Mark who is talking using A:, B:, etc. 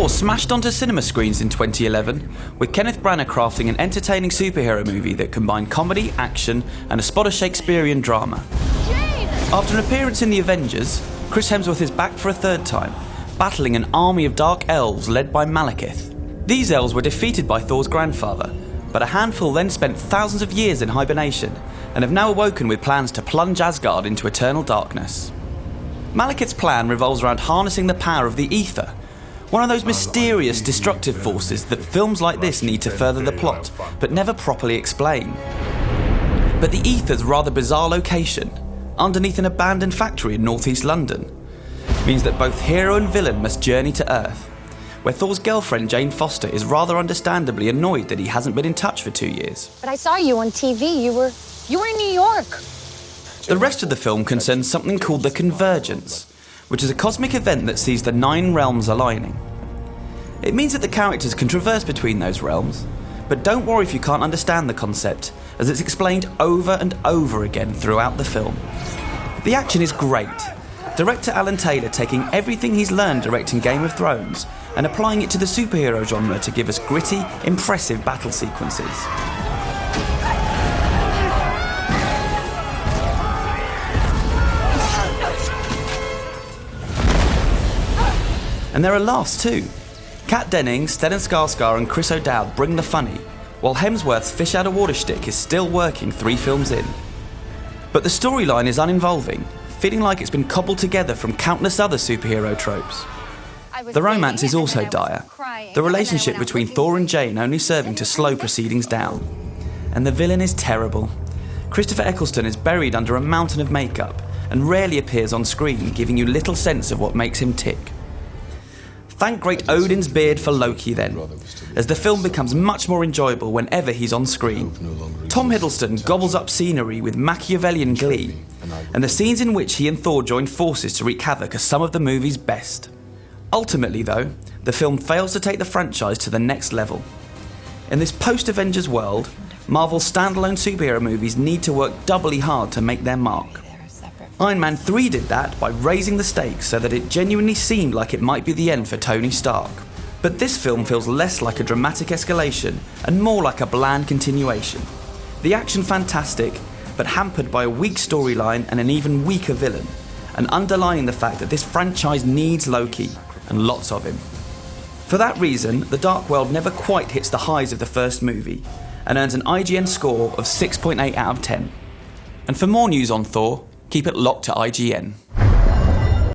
A: Thor smashed onto cinema screens in 2011, with Kenneth Branagh crafting an entertaining superhero movie that combined comedy, action, and a spot of Shakespearean drama. After an appearance in The Avengers, Chris Hemsworth is back for a third time, battling an army of Dark Elves led by Malekith. These elves were defeated by Thor's grandfather, but a handful then spent thousands of years in hibernation, and have now awoken with plans to plunge Asgard into eternal darkness. Malekith's plan revolves around harnessing the power of the ether, one of those mysterious, destructive forces that films like this need to further the plot, but never properly explain. But the ether's rather bizarre location, underneath an abandoned factory in northeast London, means that both hero and villain must journey to Earth, where Thor's girlfriend Jane Foster is rather understandably annoyed that he hasn't been in touch for 2 years.
B: But I saw you on TV. You were in New York.
A: The rest of the film concerns something called the Convergence, which is a cosmic event that sees the 9 realms aligning. It means that the characters can traverse between those realms, but don't worry if you can't understand the concept, as it's explained over and over again throughout the film. The action is great. Director Alan Taylor taking everything he's learned directing Game of Thrones and applying it to the superhero genre to give us gritty, impressive battle sequences. And there are laughs too. Kat Dennings, Stellan Skarsgård and Chris O'Dowd bring the funny, while Hemsworth's fish out of water shtick is still working 3 films in. But the storyline is uninvolving, feeling like it's been cobbled together from countless other superhero tropes. The romance is also dire, the relationship between Thor and Jane only serving to slow proceedings down. And the villain is terrible. Christopher Eccleston is buried under a mountain of makeup and rarely appears on screen, giving you little sense of what makes him tick. Thank great Odin's beard for Loki then, as the film becomes much more enjoyable whenever he's on screen. Tom Hiddleston gobbles up scenery with Machiavellian glee, and the scenes in which he and Thor join forces to wreak havoc are some of the movie's best. Ultimately though, the film fails to take the franchise to the next level. In this post-Avengers world, Marvel's standalone superhero movies need to work doubly hard to make their mark. Iron Man 3 did that by raising the stakes so that it genuinely seemed like it might be the end for Tony Stark. But this film feels less like a dramatic escalation and more like a bland continuation. The action fantastic, but hampered by a weak storyline and an even weaker villain, and underlining the fact that this franchise needs Loki, and lots of him. For that reason, The Dark World never quite hits the highs of the first movie, and earns an IGN score of 6.8 out of 10. And for more news on Thor, keep it locked to IGN.